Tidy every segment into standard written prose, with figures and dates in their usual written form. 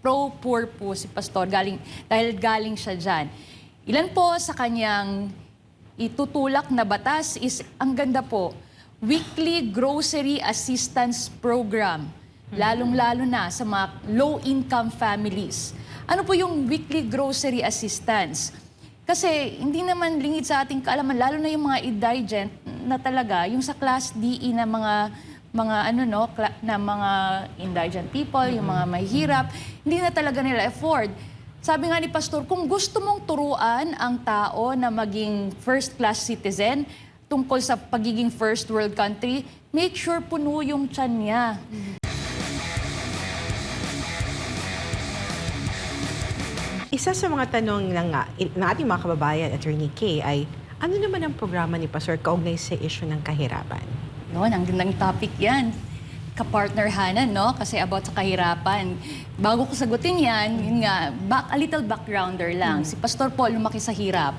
pro-poor po si Pastor dahil galing siya dyan. Ilan po sa kanyang itutulak na batas is, ang ganda po, Weekly Grocery Assistance Program. Lalong-lalo na sa mga low-income families. Ano po yung Weekly Grocery Assistance? Kasi hindi naman lingid sa ating kaalaman, lalo na yung mga indigent na talaga, yung sa Class DE na na mga indigent people, yung mga mahihirap, hindi na talaga nila afford. Sabi nga ni Pastor, kung gusto mong turuan ang tao na maging first-class citizen tungkol sa pagiging first world country, make sure puno yung tiyan niya. Isa sa mga tanong ng ating mga kababayan, Attorney Kay, ay ano naman ang programa ni Pastor kaugnay sa issue ng kahirapan? Yun, ang gandang topic yan. Ka-partner Hannah, no? Kasi about sa kahirapan. Bago ko sagutin yan, yun nga, a little backgrounder lang. Si Pastor Paul lumaki sa hirap.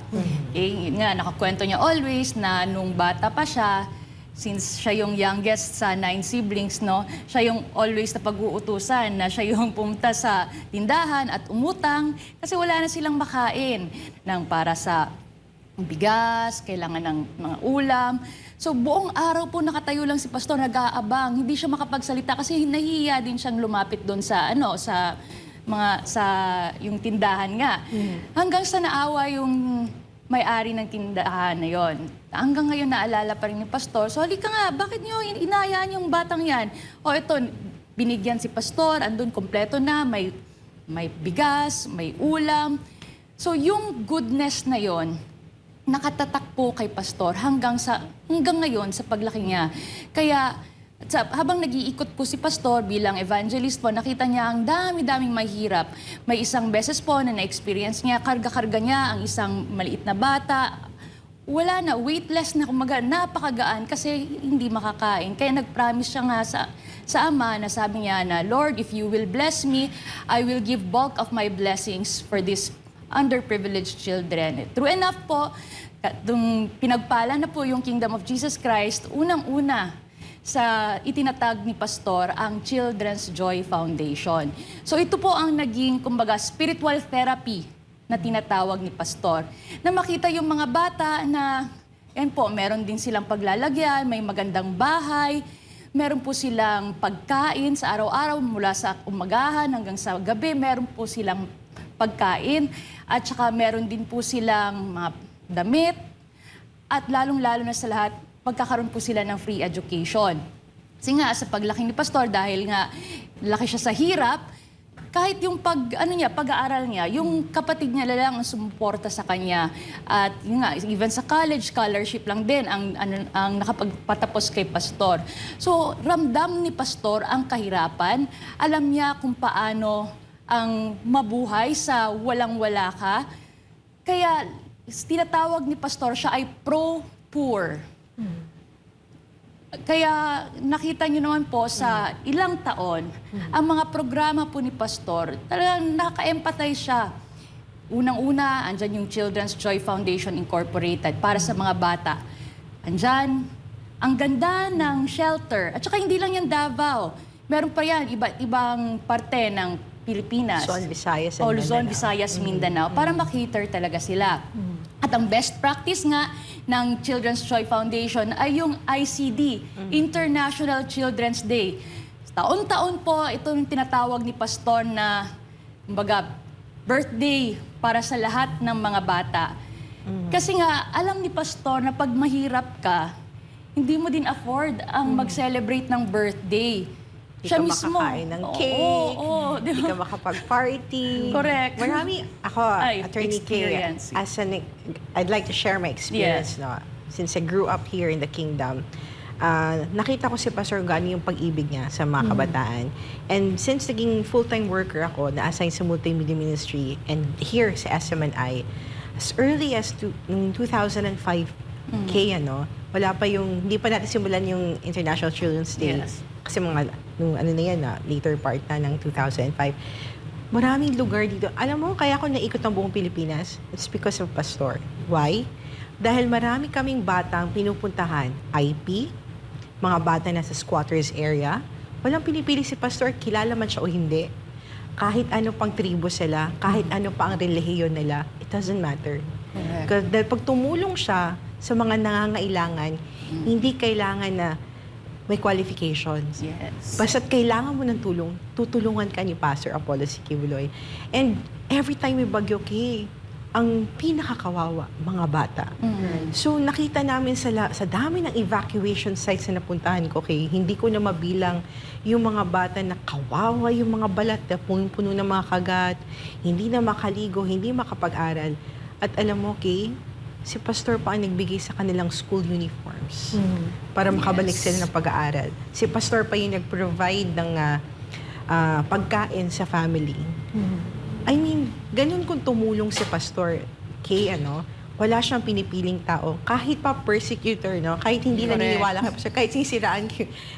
Yun nga, nakakwento niya always na nung bata pa siya, since siya yung youngest sa 9 siblings, no? Siya yung always na pag-uutusan, na siya yung pumunta sa tindahan at umutang kasi wala na silang makain ng para sa bigas, kailangan ng mga ulam. So buong araw po nakatayo lang si Pastor, nag-aabang. Hindi siya makapagsalita kasi nahihiya din siyang lumapit doon sa yung tindahan nga. Hanggang sa naawa yung may-ari ng tindahan na yon. Hanggang ngayon naalala pa rin ni Pastor. So halika nga, bakit niyo inayaan yung batang yan? O ito, binigyan si Pastor, andun kompleto na, may bigas, may ulam. So yung goodness na yon, nakatatak po kay Pastor hanggang ngayon sa paglaki niya. Kaya habang nag-iikot po si Pastor bilang evangelist po, nakita niya ang dami-daming mahirap. May isang beses po na na-experience niya, karga-karga niya ang isang maliit na bata. Wala na, weightless na, kumaga, napakagaan kasi hindi makakain. Kaya nag-promise siya nga sa Ama na sabi niya na, Lord, if you will bless me, I will give bulk of my blessings for this underprivileged children. True enough po, pinagpala na po yung Kingdom of Jesus Christ, unang-una sa itinatag ni Pastor ang Children's Joy Foundation. So ito po ang naging, kumbaga, spiritual therapy na tinatawag ni Pastor. Na makita yung mga bata na, yan po, meron din silang paglalagyan, may magandang bahay, meron po silang pagkain sa araw-araw mula sa umagahan hanggang sa gabi, meron po silang pagkain at saka meron din po silang mga damit at lalong-lalo na sa lahat, pagkakaroon po sila ng free education. Kasi nga, sa paglaki ni Pastor, dahil nga laki siya sa hirap, kahit yung pag-aaral niya, yung kapatid niya lang ang sumuporta sa kanya. At yun nga, even sa college, scholarship lang din ang nakapagpatapos kay Pastor. So, ramdam ni Pastor ang kahirapan. Alam niya kung paano ang mabuhay sa walang-wala ka. Kaya tinatawag ni Pastor, siya ay pro-poor. Kaya nakita niyo naman po sa ilang taon, ang mga programa po ni Pastor, talagang naka-empathize siya. Unang-una, andyan yung Children's Joy Foundation Incorporated para sa mga bata. Andyan, ang ganda ng shelter. At saka hindi lang yan Davao. Meron pa yan, iba't ibang parte ng Pilipinas. Luzon, Visayas, and Luzon, Mindanao. Visayas, Mindanao, para makater talaga sila. At ang best practice nga ng Children's Joy Foundation ay yung ICD, International Children's Day. Taon-taon po itong tinatawag ni Pastor na, kumbaga, birthday para sa lahat ng mga bata. Kasi nga, alam ni Pastor na pag mahirap ka, hindi mo din afford ang mag-celebrate ng birthday. Hindi ka makakain ng cake, hindi ka makapag-party. Correct. Marami, ako, Attorney Kay, I'd like to share my experience. No? Since I grew up here in the Kingdom, nakita ko si Pastor gano'n yung pag-ibig niya sa mga kabataan. And since naging full-time worker ako, na-assign sa multimedia ministry, and here sa SMNI, as early as 2005, wala pa yung, hindi pa natin simulan yung International Children's Day. Yes. Kasi later part na ng 2005. Maraming lugar dito. Alam mo, kaya ako naikot ng buong Pilipinas, it's because of Pastor. Why? Dahil marami kaming batang pinupuntahan, IP, mga bata na sa squatters area. Walang pinipili si Pastor, kilala man siya o hindi. kahit ano pang tribo sila, kahit ano pa ang relihiyon nila, it doesn't matter. Correct. Dahil pag tumulong siya sa mga nangangailangan, hindi kailangan na may qualifications. Yes. Basta't kailangan mo ng tulong, tutulungan ka ni Pastor Apollo Sikibuloy. And every time may bagyo, Kay, ang pinakakawawa, mga bata. So nakita namin sa dami ng evacuation sites na napuntahan ko, Kay, hindi ko na mabilang yung mga bata na kawawa, yung mga balat na puno ng mga kagat, hindi na makaligo, hindi makapag-aral. At alam mo, Kay, si Pastor pa ang nagbigay sa kanilang school uniforms para makabalik sila ng pag-aaral. Si Pastor pa yung nag-provide ng pagkain sa family. I mean, ganun kung tumulong si Pastor Kay, wala siyang pinipiling tao. Kahit pa persecutor, kahit hindi naniniwala kay Pastor, kahit sinisiraan.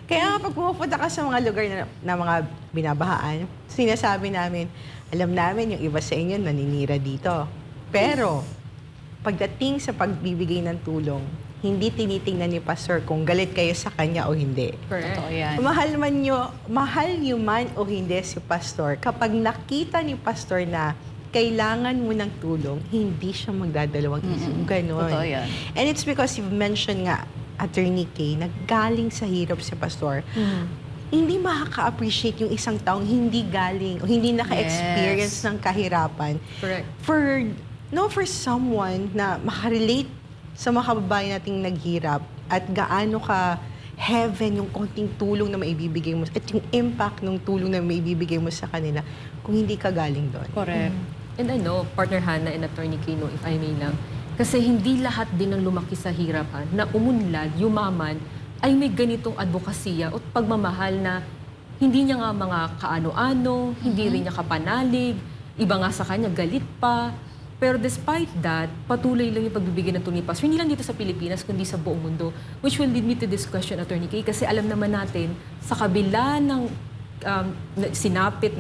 Kaya pag pumupunta ka sa mga lugar na mga binabahaan, sinasabi namin, alam namin yung iba sa inyo naninira dito. Pero, pagdating sa pagbibigay ng tulong, hindi tinitingnan ni Pastor kung galit kayo sa kanya o hindi. Totoo yan. Mahal niyo man o hindi si Pastor, kapag nakita ni Pastor na kailangan mo ng tulong, hindi siya magdadalawang isip. Ganon. Totoo yan. And it's because you've mentioned nga, Attorney Kay, naggaling sa hirap si Pastor. Hindi makaka-appreciate yung isang taong hindi galing o hindi naka-experience ng kahirapan. Correct. For someone na makarelate sa mga kababayan nating naghirap at gaano ka heaven yung konting tulong na maibibigay mo at yung impact ng tulong na maibibigay mo sa kanila kung hindi ka galing doon. Correct. And I know, Partner Hannah and Attorney Kino, if I may lang, kasi hindi lahat din ng lumaki sa hirapan na umunlad, yumaman, ay may ganitong advokasya at pagmamahal na hindi niya nga mga kaano-ano, hindi rin niya kapanalig, iba nga sa kanya galit pa. Pero despite that, patuloy lang yung pagbibigay ng tulong ni Pastor. Hindi lang dito sa Pilipinas, kundi sa buong mundo. Which will lead me to this question, Attorney Kay, kasi alam naman natin, sa kabila ng sinapit,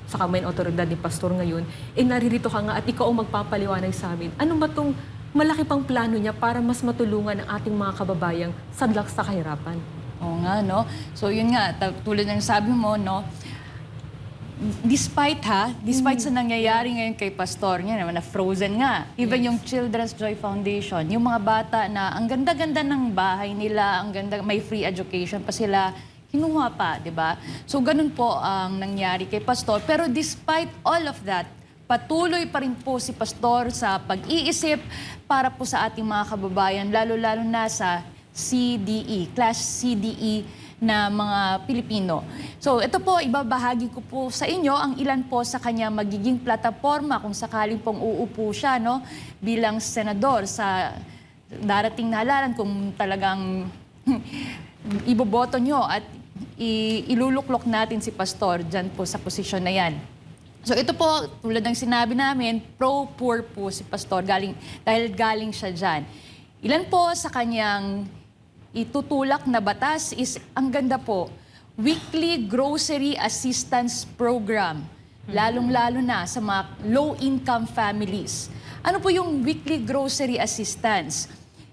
sa kamay ng otoridad ni Pastor ngayon, naririto ka nga at ikaw ang magpapaliwanag sa amin. Ano ba itong malaki pang plano niya para mas matulungan ang ating mga kababayang sadlak sa kahirapan? Oo nga, So yun nga, tulad ng sabi mo, despite sa nangyayari ngayon kay Pastor, na frozen nga. Even yung Children's Joy Foundation, yung mga bata na ang ganda-ganda ng bahay nila, ang ganda, may free education pa sila, kinuha pa, di ba? So ganun po ang nangyari kay Pastor. Pero despite all of that, patuloy pa rin po si Pastor sa pag-iisip para po sa ating mga kababayan, lalo-lalo na sa CDE, Class CDE, na mga Pilipino. So ito po, ibabahagi ko po sa inyo ang ilan po sa kanya magiging plataforma kung sakaling pong uupo siya bilang senador sa darating na halalan kung talagang iboboto nyo at iluluklok natin si Pastor dyan po sa posisyon na yan. So ito po, tulad ng sinabi namin, pro-poor po si Pastor dahil galing siya dyan. Ilan po sa kanyang itutulak na batas is, ang ganda po, Weekly Grocery Assistance Program. Lalong-lalo na sa mga low-income families. Ano po yung Weekly Grocery Assistance?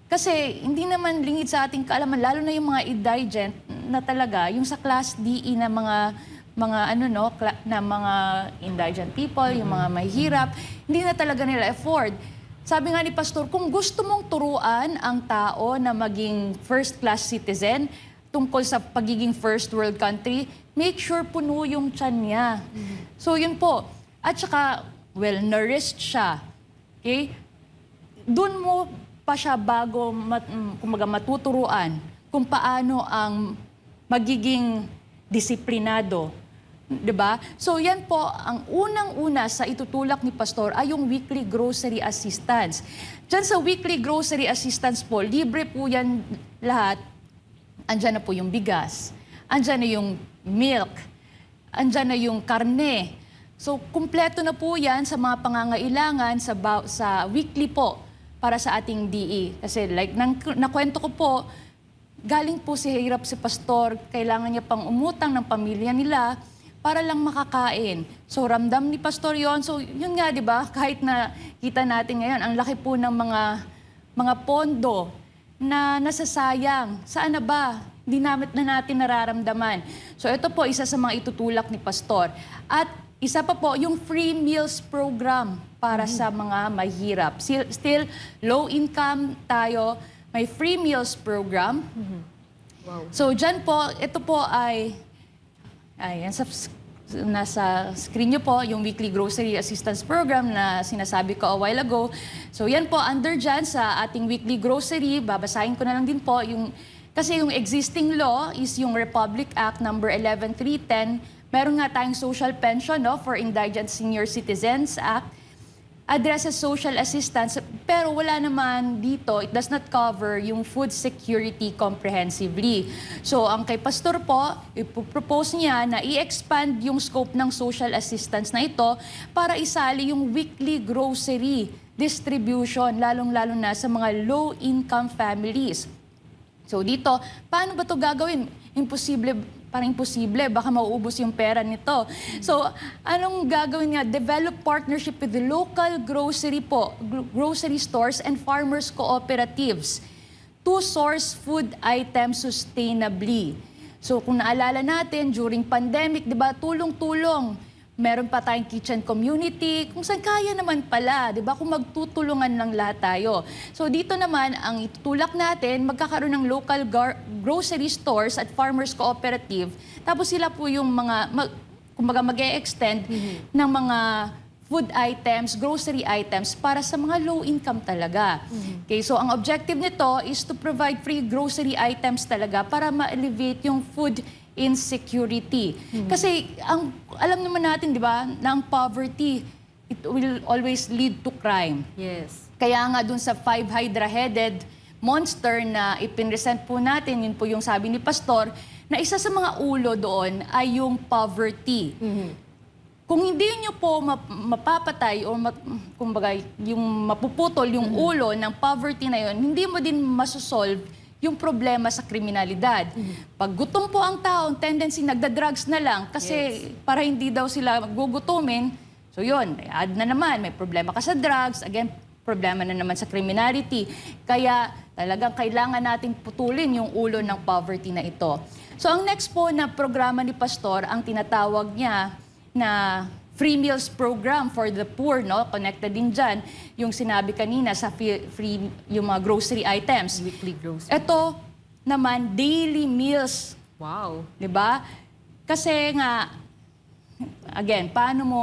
Kasi hindi naman lingid sa ating kaalaman, lalo na yung mga indigent na talaga, yung sa Class DE na mga mga indigent people, yung mga mahihirap, hindi na talaga nila afford. Sabi nga ni Pastor, kung gusto mong turuan ang tao na maging first-class citizen tungkol sa pagiging first world country, make sure puno yung tiyan niya. So yun po. At saka, well-nourished siya. Okay? Doon mo pa siya bago matuturuan kung paano ang magiging disiplinado. Diba? So yan po, ang unang-una sa itutulak ni Pastor ay yung weekly grocery assistance. Diyan sa weekly grocery assistance po, libre po yan lahat. Andyan na po yung bigas, andyan na yung milk, andyan na yung karne. So kumpleto na po yan sa mga pangangailangan sa weekly po para sa ating DE. Kasi like nakwento ko po, galing po si hirap si Pastor, kailangan niya pang umutang ng pamilya nila para lang makakain. So ramdam ni Pastor yon. So yun nga, di ba? Kahit na kita natin ngayon, ang laki po ng mga pondo na nasasayang. Saan na ba? Hindi na natin nararamdaman. So ito po, isa sa mga itutulak ni Pastor. At isa pa po, yung free meals program para sa mga mahirap. Still, low income tayo, may free meals program. Wow. So, dyan po, ito po ay nasa screen nyo po, yung weekly grocery assistance program na sinasabi ko a while ago. So, yan po, under dyan sa ating weekly grocery, babasahin ko na lang din po, kasi yung existing law is yung Republic Act number 11310. Meron nga tayong social pension, no, for Indigent Senior Citizens Act, addresses social assistance, pero wala naman dito, it does not cover yung food security comprehensively. So, ang kay Pastor po, ipopropose niya na i-expand yung scope ng social assistance na ito para isali yung weekly grocery distribution, lalong-lalo na sa mga low-income families. So, dito, paano ba ito gagawin? Parang imposible, baka mauubos yung pera nito. So, anong gagawin niya? Develop partnership with the local grocery stores and farmers cooperatives to source food items sustainably. So, kung naalala natin, during pandemic, di ba, tulong-tulong. Meron pa tayong kitchen community, kung saan kaya naman pala, di ba, kung magtutulungan lang lahat tayo. So dito naman, ang itutulak natin, magkakaroon ng local grocery stores at farmers cooperative, tapos sila po yung kumbaga mag-e-extend ng mga food items, grocery items para sa mga low income talaga. Okay, so ang objective nito is to provide free grocery items talaga para ma-alleviate yung food insecurity. Kasi alam naman natin, di ba, na ang poverty, it will always lead to crime. Yes. Kaya nga dun sa 5 hydra-headed monster na ipinresent po natin, yun po yung sabi ni Pastor, na isa sa mga ulo doon ay yung poverty. Kung hindi nyo po mapapatay o kumbaga, yung mapuputol yung ulo ng poverty na yun, hindi mo din masosolve yung problema sa kriminalidad. Pag gutom po ang tao, ang tendency nagda-drugs na lang kasi para hindi daw sila gugutumin. So yun, add na naman, may problema ka sa drugs, again, problema na naman sa criminality. Kaya talagang kailangan natin putulin yung ulo ng poverty na ito. So ang next po na programa ni Pastor, ang tinatawag niya na free meals program for the poor, no? Connected din dyan yung sinabi kanina sa free yung mga grocery items. Weekly grocery. Ito naman, daily meals. Wow. Di ba? Kasi nga, again, paano mo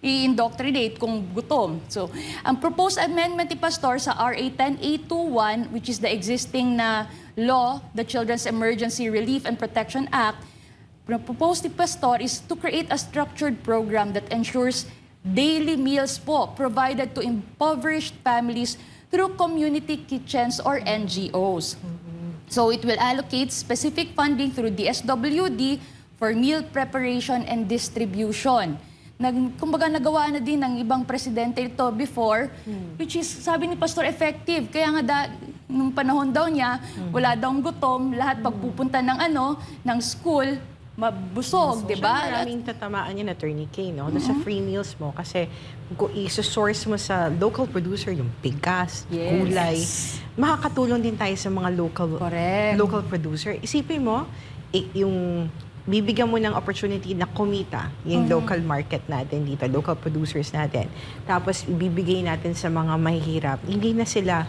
i-indoctrinate kung gutom? So, ang proposed amendment ni Pastor sa RA 10821, which is the existing na law, the Children's Emergency Relief and Protection Act, proposed ni Pastor is to create a structured program that ensures daily meals po provided to impoverished families through community kitchens or NGOs. So it will allocate specific funding through DSWD for meal preparation and distribution. Kumbaga nagawa na din ng ibang presidente ito before, which is, sabi ni Pastor, effective. Kaya nga nung panahon daw niya, wala daw gutom, lahat pagpupunta ng school, mabusog, di ba? Maraming tatamaan yan, Attorney Kay, no? Sa free meals mo. Kasi kung i-source mo sa local producer, yung bigas, gulay, makakatulong din tayo sa mga local producer. Isipin mo, yung bibigyan mo ng opportunity na kumita yung local market natin dito, local producers natin. Tapos ibibigay natin sa mga mahihirap. Hindi na sila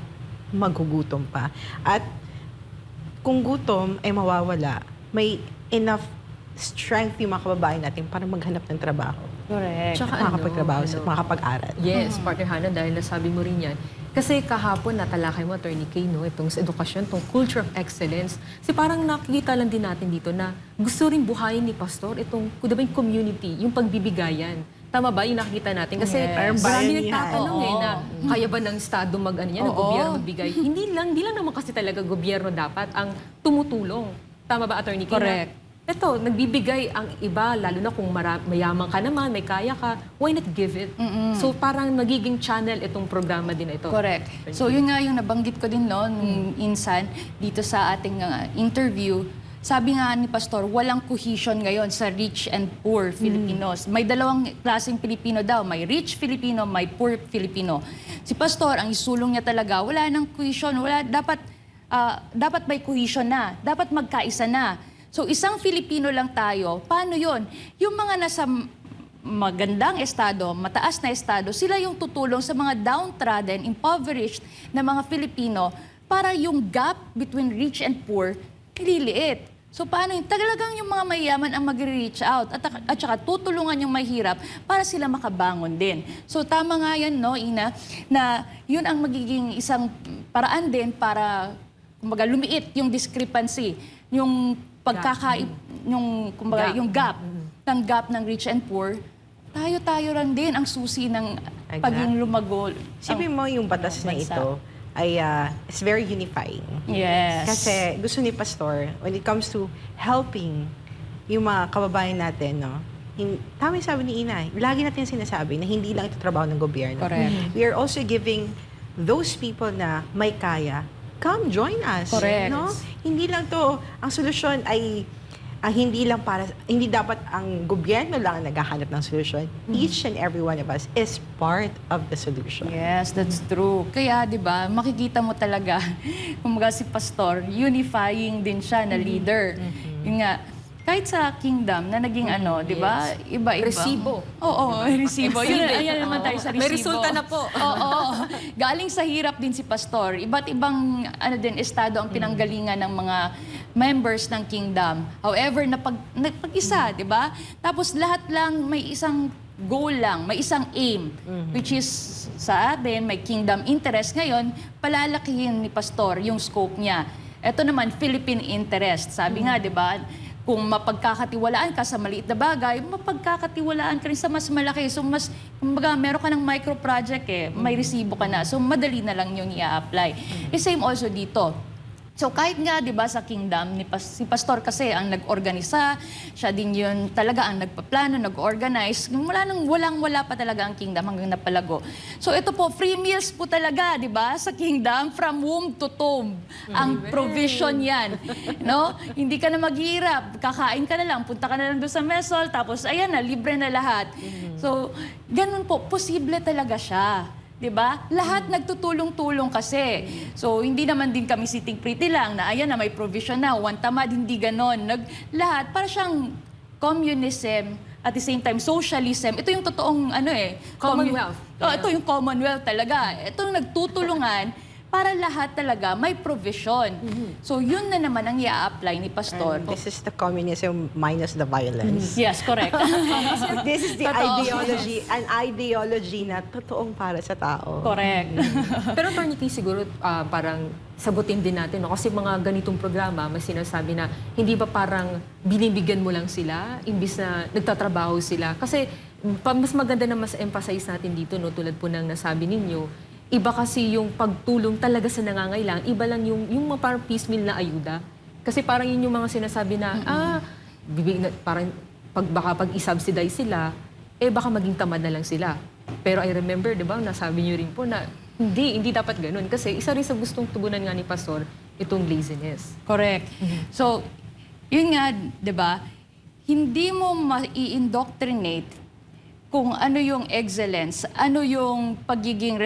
magugutom pa. At kung gutom ay mawawala, may enough strength yung mga kababayan natin para maghanap ng trabaho. Correct. Tsaka makapagtrabaho at makapag-aral. Yes, Partner Hannah, dahil nasabi mo rin yan. Kasi kahapon natalakay mo, Attorney Kay, no, itong sa edukasyon, itong culture of excellence. Kasi parang nakikita lang din natin dito na gusto rin buhayin ni Pastor itong, diba, yung community, yung pagbibigayan. Tama ba yung nakikita natin? Kasi marami nagtatanong na kaya ba ng Estado ng gobyerno magbigay? Hindi lang naman kasi talaga gobyerno dapat ang tumutulong. Tama ba, Attorney Kay? Correct. Ito, nagbibigay ang iba, lalo na kung mayaman ka naman, may kaya ka, why not give it? So parang nagiging channel itong programa din na ito. Correct. So yun nga yung nabanggit ko din insan dito sa ating interview. Sabi nga ni Pastor, walang cohesion ngayon sa rich and poor Filipinos. May dalawang klaseng Pilipino daw. May rich Filipino, may poor Filipino. Si Pastor, ang isulong niya talaga, wala nang cohesion. Dapat may cohesion na. Dapat magkaisa na. So isang Filipino lang tayo. Paano yon? Yung mga nasa magandang estado, mataas na estado, sila yung tutulong sa mga downtrodden, impoverished na mga Filipino para yung gap between rich and poor nililiit. So paano yung talagang yung mga mayayaman ang mag-reach out at saka tutulungan yung mahirap para sila makabangon din. So tama nga yan, no, Ina, na yun ang magiging isang paraan din para kumbaga lumiit yung discrepancy, yung yung gap ng gap ng rich and poor. Tayo rin din ang susi ng paging lumago. Sipin mo yung batas na bansa. ito ay it's very unifying. Yes. Kasi gusto ni Pastor, when it comes to helping yung mga kababayan natin, no, tama yung sabi ni Ina, lagi natin sinasabi na hindi lang ito trabaho ng gobyerno. Correct. We are also giving those people na may kaya, come join us. Correct. No? Hindi lang to, ang solusyon ay hindi dapat ang gobyerno lang ang naghahanap ng solusyon. Each and every one of us is part of the solution. Yes, that's true. Kaya, di ba, makikita mo talaga, kumbaga si Pastor, unifying din siya na leader. Yung nga, kahit sa kingdom na naging di ba, iba-iba. Resibo. Oo, resibo. Yun, ayan naman tayo sa resibo. May resulta na po. Oo. Galing sa hirap din si Pastor. Iba't ibang estado ang pinanggalingan ng mga members ng kingdom. However, napag-isa, di ba? Tapos lahat lang may isang goal lang, may isang aim, which is sa atin, may kingdom interest. Ngayon, palalakihin ni Pastor yung scope niya. Ito naman, Philippine interest. Sabi nga, di ba, kung mapagkakatiwalaan ka sa maliit na bagay, mapagkakatiwalaan ka rin sa mas malaki. So, kumbaga, meron ka ng micro project may resibo ka na. So, madali na lang yung i-apply. Same also dito. So kahit nga 'di ba sa kingdom si Pastor kasi ang nag-organisa, siya din 'yun talaga ang nagpaplano, nag-organize. Wala pa talaga ang kingdom hanggang napalago. So ito po free meals po talaga 'di ba sa kingdom from womb to tomb. Ang provision 'yan, no? Hindi ka na maghihirap, kakain ka na lang, punta ka na lang doon sa mesol tapos ayan na libre na lahat. So ganun po, posible talaga siya. 'Di ba? Lahat nagtutulong-tulong kasi. So, hindi naman din kami sitting pretty lang na ayan na may provision na, one tamad, hindi ganon. Lahat, para siyang communism, at the same time, socialism. Ito yung totoong, Commonwealth. Ito yung Commonwealth talaga. Ito yung nagtutulungan para lahat talaga may provision. So, yun na naman ang i-apply ni Pastor. And this is the communism minus the violence. Yes, correct. This is the ideology, an ideology na totoong para sa tao. Correct. Pero Attorney Kay, siguro parang sagutin din natin, no? Kasi mga ganitong programa, may sinasabi na hindi ba parang binibigyan mo lang sila, imbis na nagtatrabaho sila. Kasi mas maganda na mas emphasize natin dito, no? Tulad po ng nasabi ninyo, iba kasi yung pagtulong talaga sa nangangailangan, iba lang yung parang piecemeal na ayuda. Kasi parang yun yung mga sinasabi na, parang pag i-subsidize sila, baka maging tamad na lang sila. Pero I remember, di ba, nasabi niyo rin po na hindi dapat ganun. Kasi isa rin sa gustong tugunan nga ni Pastor, itong laziness. Correct. So, yun nga, di ba, hindi mo ma-indoctrinate kung ano yung excellence, ano yung pagiging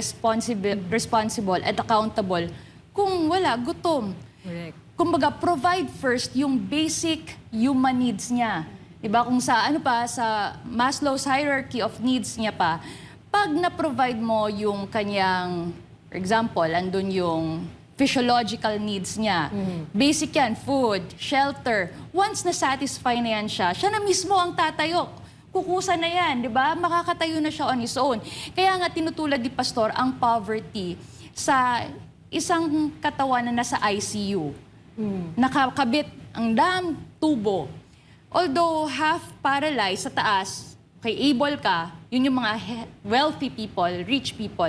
responsible at accountable kung wala, gutom. Correct. Kumbaga, provide first yung basic human needs niya. Diba? Kung sa sa Maslow's hierarchy of needs niya pa, pag na-provide mo yung kanyang, for example, andun yung physiological needs niya. Basic yan, food, shelter. Once na-satisfy na yan siya na mismo ang tatayok. Kukusa na yan, di ba? Makakatayo na siya on his own. Kaya nga tinutulad ni Pastor ang poverty sa isang katawan na nasa ICU. Nakakabit ang tubo. Although half paralyzed sa taas, able ka, yun yung mga wealthy people, rich people.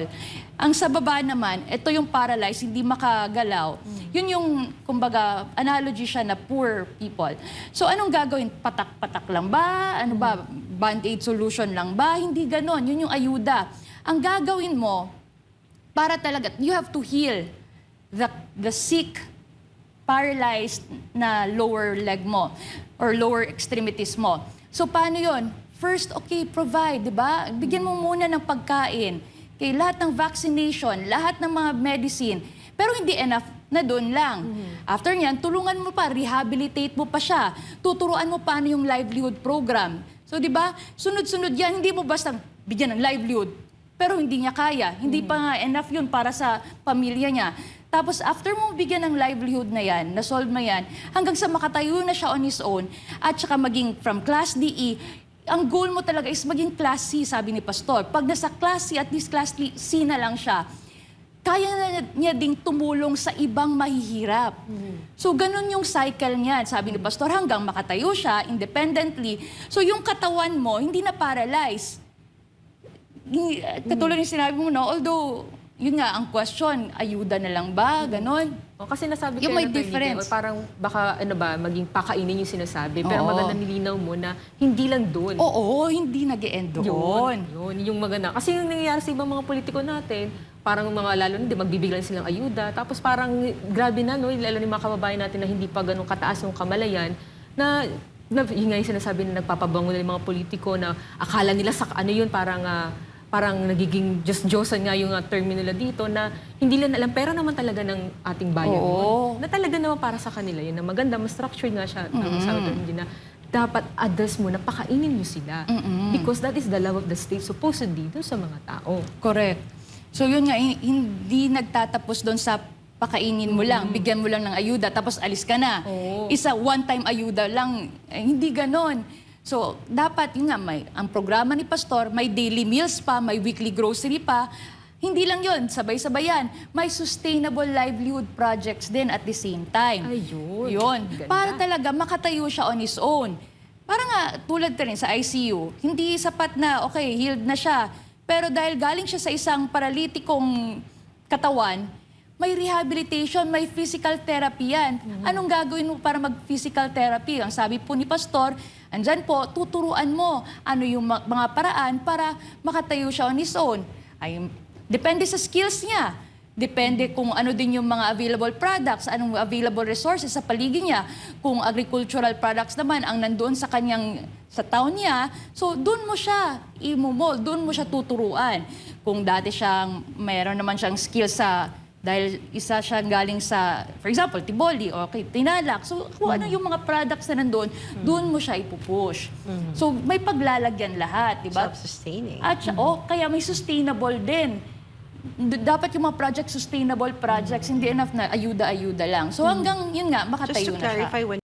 Ang sa baba naman, ito yung paralyzed, hindi makagalaw. Yun yung, kumbaga, analogy siya na poor people. So anong gagawin? Patak-patak lang ba? Ano ba? Band-aid solution lang ba? Hindi ganon. Yun yung ayuda. Ang gagawin mo, para talaga, you have to heal the sick, paralyzed na lower leg mo or lower extremities mo. So paano yun? First, okay, provide, di ba? Bigyan mo muna ng pagkain. Okay, lahat ng vaccination, lahat ng mga medicine. Pero hindi enough na doon lang. After niyan, tulungan mo pa, rehabilitate mo pa siya. Tuturuan mo paano yung livelihood program. So, di ba, sunod-sunod yan, hindi mo basta bigyan ng livelihood, pero hindi niya kaya. Hindi pa nga enough yun para sa pamilya niya. Tapos, after mo bigyan ng livelihood na yan, na-solve mo yan, hanggang sa makatayo na siya on his own, at saka maging from class DE, ang goal mo talaga is maging class C, sabi ni Pastor. Pag nasa class C, at least class C na lang siya, kaya na niya ding tumulong sa ibang mahihirap. So, ganun yung cycle niya, sabi ni Pastor, hanggang makatayo siya independently. So, yung katawan mo, hindi na paralyzed. Katulad yung sinabi mo, no? Although, yun nga, ang question, ayuda na lang ba? Ganon. O, kasi nasabi Yung kayo may na difference. parang baka maging pakainin yung sinasabi. Pero Oo. maganda nilinaw mo na hindi lang doon. Oo, hindi nag-e-end doon. Yun yung maganda. Kasi yung nangyayari sa ibang mga politiko natin, parang mga lalo hindi magbibiglan silang ayuda. Tapos parang grabe na, no? Lalo yung mga kababayan natin na hindi pa ganun kataas yung kamalayan, na yun nga yung sinasabi na nagpapabango na yung mga politiko na akala nila sa ano yun, parang nagiging just-josan nga yung term nila dito na hindi nila alam, pera naman talaga ng ating bayan. Oo. Na talaga naman para sa kanila yun, na maganda, mas structured nga siya. Sabi ko, na dapat address mo na pakainin mo sila. Because that is the love of the state supposedly dun sa mga tao. Correct. So yun nga, hindi nagtatapos doon sa pakainin mo lang, bigyan mo lang ng ayuda, tapos alis ka na. Oo. Isa one-time ayuda lang, hindi ganon. So, dapat, yun nga, ang programa ni Pastor, may daily meals pa, may weekly grocery pa. Hindi lang yun, sabay-sabayan. May sustainable livelihood projects din at the same time. Ayun. Yun. Ganda. Para talaga makatayo siya on his own. Para nga, tulad ka rin sa ICU, hindi sapat na, okay, healed na siya. Pero dahil galing siya sa isang paralitikong katawan, may rehabilitation, may physical therapy yan. Anong gagawin mo para mag-physical therapy? Ang sabi po ni Pastor, andyan po, tuturuan mo ano yung mga paraan para makatayo siya on his own. Depende sa skills niya. Depende kung ano din yung mga available products, anong available resources sa paligid niya. Kung agricultural products naman ang nandoon sa town niya, so doon mo siya i-mold, doon mo siya tuturuan. Kung dati mayroon naman siyang skills dahil isa siyang galing sa, for example, Tiboli o Tinalak. So, kung ano yung mga products na nandun, doon mo siya ipupush. So, may paglalagyan lahat, di ba? Self-sustaining. At kaya may sustainable din. Dapat yung mga sustainable projects, hindi enough na ayuda-ayuda lang. So, hanggang yun nga, Just makatayo to na siya. clarify, when